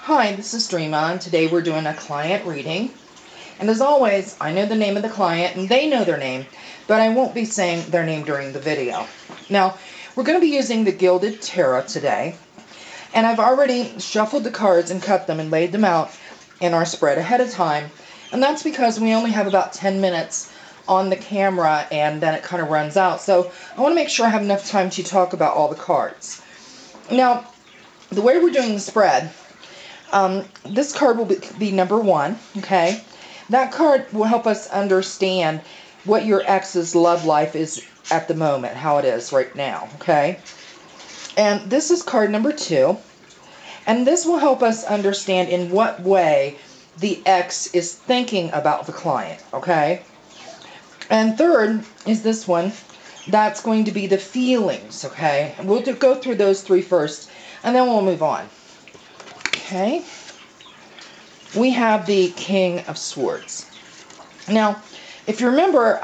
Hi, this is Dreama, and today we're doing a client reading. And as always, I know the name of the client, and they know their name, but I won't be saying their name during the video. Now, we're going to be using the Gilded Tarot today, and I've already shuffled the cards and cut them and laid them out in our spread ahead of time, and that's because we only have about 10 minutes on the camera, and then it kind of runs out. So I want to make sure I have enough time to talk about all the cards. Now, the way we're doing the spread, this card will be number 1, okay? That card will help us understand what your ex's love life is at the moment, how it is right now, okay? And this is card number 2, and this will help us understand in what way the ex is thinking about the client, okay? And third is this one. That's going to be the feelings, okay? We'll go through those 3 first, and then we'll move on. Okay, we have the King of Swords. Now, if you remember,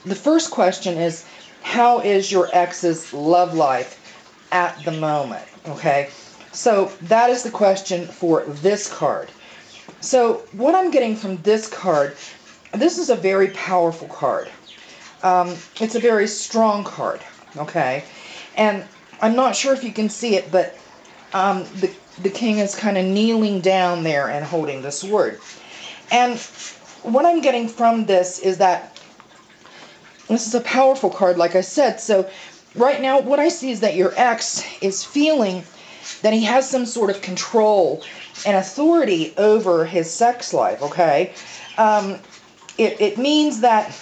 the first question is, how is your ex's love life at the moment? Okay, so that is the question for this card. So what I'm getting from this card, this is a very powerful card. It's a very strong card, okay? And I'm not sure if you can see it, but the king is kind of kneeling down there and holding the sword. And what I'm getting from this is that this is a powerful card, like I said. So right now, what I see is that your ex is feeling that he has some sort of control and authority over his sex life, okay? It means that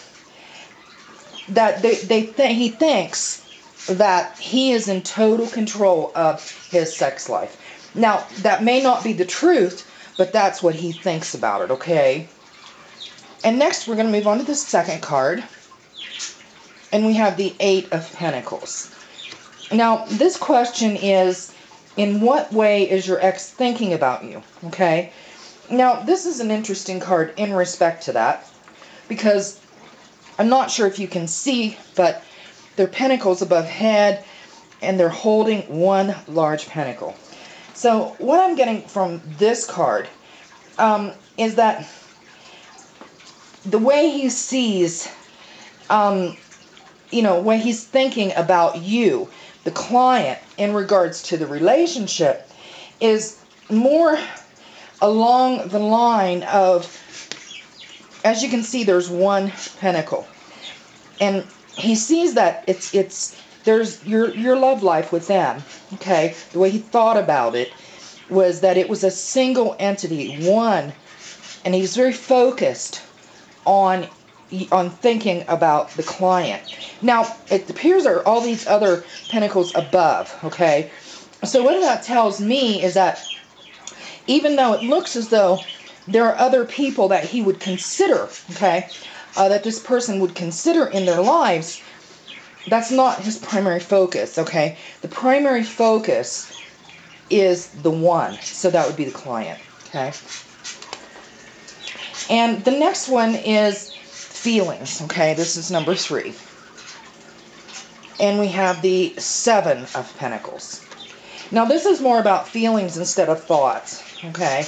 he thinks that he is in total control of his sex life. Now, that may not be the truth, but that's what he thinks about it, okay? And next, we're going to move on to the second card. And we have the 8 of Pentacles. Now, this question is, in what way is your ex thinking about you, okay? Now, this is an interesting card in respect to that, because I'm not sure if you can see, but they're pentacles above head, and they're holding one large pentacle. So what I'm getting from this card is that the way he sees, when he's thinking about you, the client, in regards to the relationship, is more along the line of, as you can see, there's one pentacle. And he sees that there's your love life with them, okay? The way he thought about it was that it was a single entity, one, and he's very focused on thinking about the client. Now, it appears there are all these other pentacles above, okay? So what that tells me is that even though it looks as though there are other people that he would consider, okay, that this person would consider in their lives, that's not his primary focus, okay? The primary focus is the one, so that would be the client, okay? And the next one is feelings, okay? This is number 3. And we have the 7 of Pentacles. Now, this is more about feelings instead of thoughts, okay?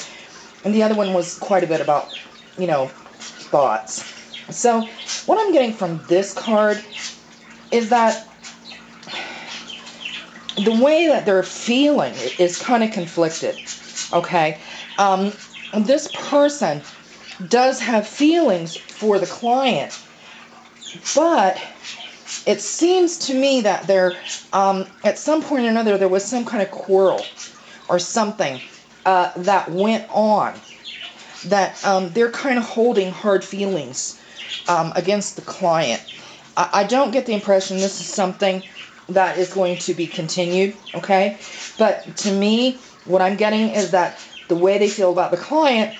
And the other one was quite a bit about, thoughts. So, what I'm getting from this card is that the way that they're feeling is kind of conflicted, okay? This person does have feelings for the client, but it seems to me that there, at some point or another, there was some kind of quarrel or something that went on, that they're kind of holding hard feelings against the client. I don't get the impression this is something that is going to be continued, okay? But to me, what I'm getting is that the way they feel about the client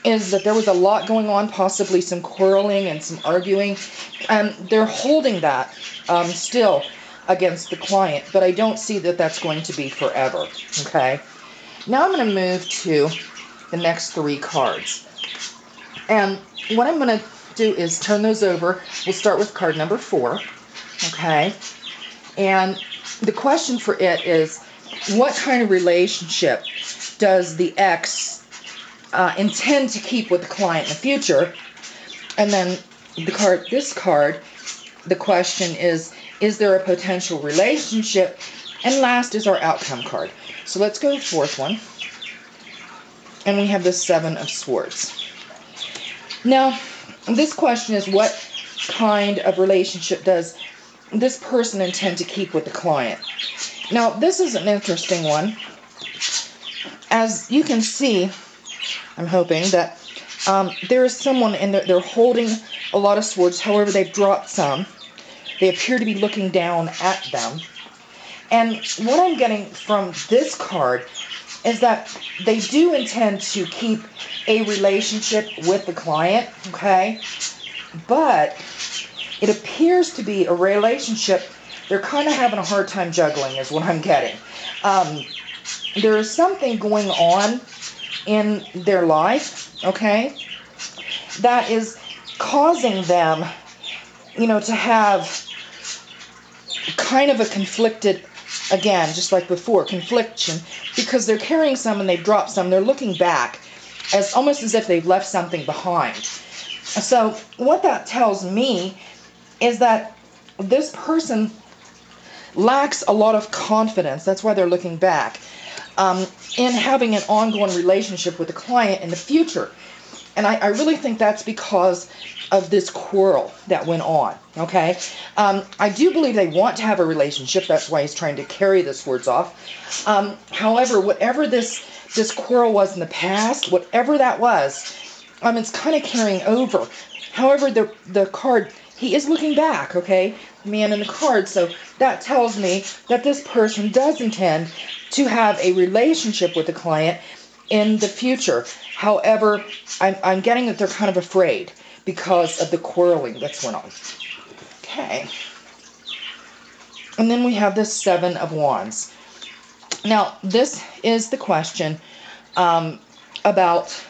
is that there was a lot going on, possibly some quarreling and some arguing, and they're holding that still against the client. But I don't see that that's going to be forever, okay? Now I'm going to move to the next 3 cards. And what I'm going to do is turn those over. We'll start with card number 4, okay? And the question for it is, what kind of relationship does the ex intend to keep with the client in the future? And then this card, the question is there a potential relationship? And last is our outcome card. So let's go to the fourth one. And we have the Seven of Swords. Now, this question is, what kind of relationship does this person intend to keep with the client? Now, this is an interesting one. As you can see, I'm hoping that there is someone in there, they're holding a lot of swords. However, they've dropped some. They appear to be looking down at them. And what I'm getting from this card is that they do intend to keep a relationship with the client, okay? But it appears to be a relationship they're kind of having a hard time juggling, is what I'm getting. There is something going on in their life, okay, that is causing them, to have kind of a conflicted, again, just like before, confliction, because they're carrying some and they've dropped some. They're looking back almost as if they've left something behind. So what that tells me is that this person lacks a lot of confidence. That's why they're looking back in having an ongoing relationship with the client in the future. And I really think that's because of this quarrel that went on, okay? I do believe they want to have a relationship. That's why he's trying to carry the swords off. However, whatever this quarrel was in the past, whatever that was, it's kind of carrying over. However, the card, he is looking back, okay? Man in the card. So that tells me that this person does intend to have a relationship with the client in the future. However, I'm getting that they're kind of afraid because of the quarreling that's went on. Okay. And then we have the Seven of Wands. Now, this is the question about,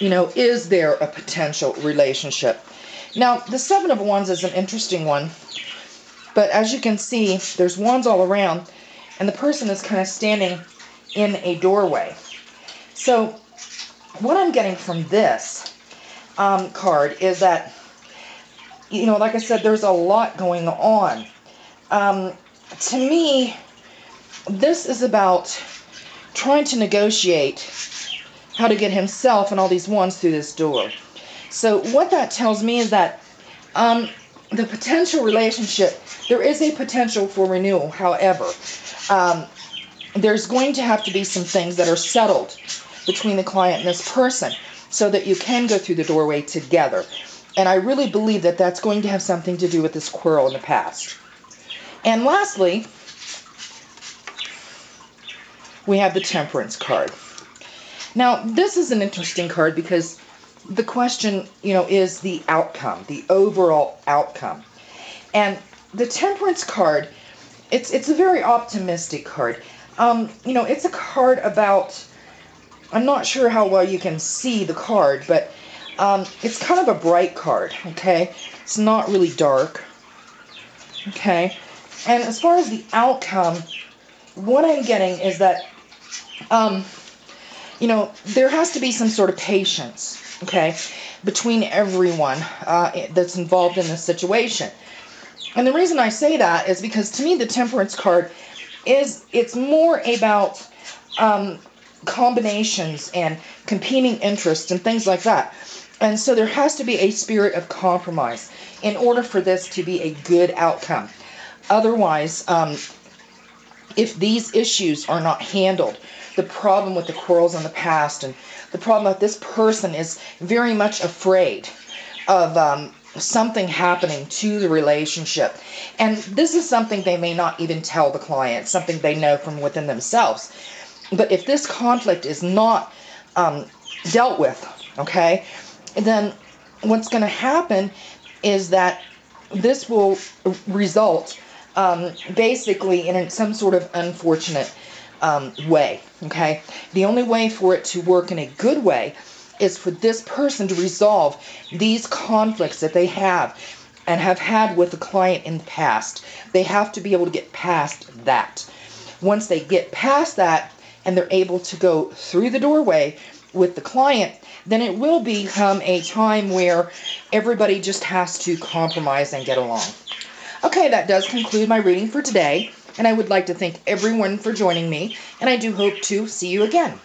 is there a potential relationship? Now, the Seven of Wands is an interesting one. But as you can see, there's wands all around. And the person is kind of standing in a doorway. So what I'm getting from this card is that, like I said, there's a lot going on. To me, this is about trying to negotiate how to get himself and all these wands through this door. So what that tells me is that the potential relationship, there is a potential for renewal. However, there's going to have to be some things that are settled between the client and this person so that you can go through the doorway together. And I really believe that that's going to have something to do with this quarrel in the past. And lastly, we have the Temperance card. Now, this is an interesting card because the question, is the outcome, the overall outcome. And the Temperance card, it's a very optimistic card. It's a card about, I'm not sure how well you can see the card, but it's kind of a bright card, okay? It's not really dark, okay? And as far as the outcome, what I'm getting is that, there has to be some sort of patience, okay, between everyone that's involved in this situation. And the reason I say that is because to me the Temperance card it's more about combinations and competing interests and things like that. And so there has to be a spirit of compromise in order for this to be a good outcome. Otherwise, if these issues are not handled, the problem with the quarrels in the past and the problem that this person is very much afraid of something happening to the relationship. And this is something they may not even tell the client, something they know from within themselves. But if this conflict is not dealt with, okay, then what's going to happen is that this will result basically in some sort of unfortunate way, okay? The only way for it to work in a good way is for this person to resolve these conflicts that they have and have had with the client in the past. They have to be able to get past that. Once they get past that, and they're able to go through the doorway with the client, then it will become a time where everybody just has to compromise and get along. Okay, that does conclude my reading for today, and I would like to thank everyone for joining me, and I do hope to see you again.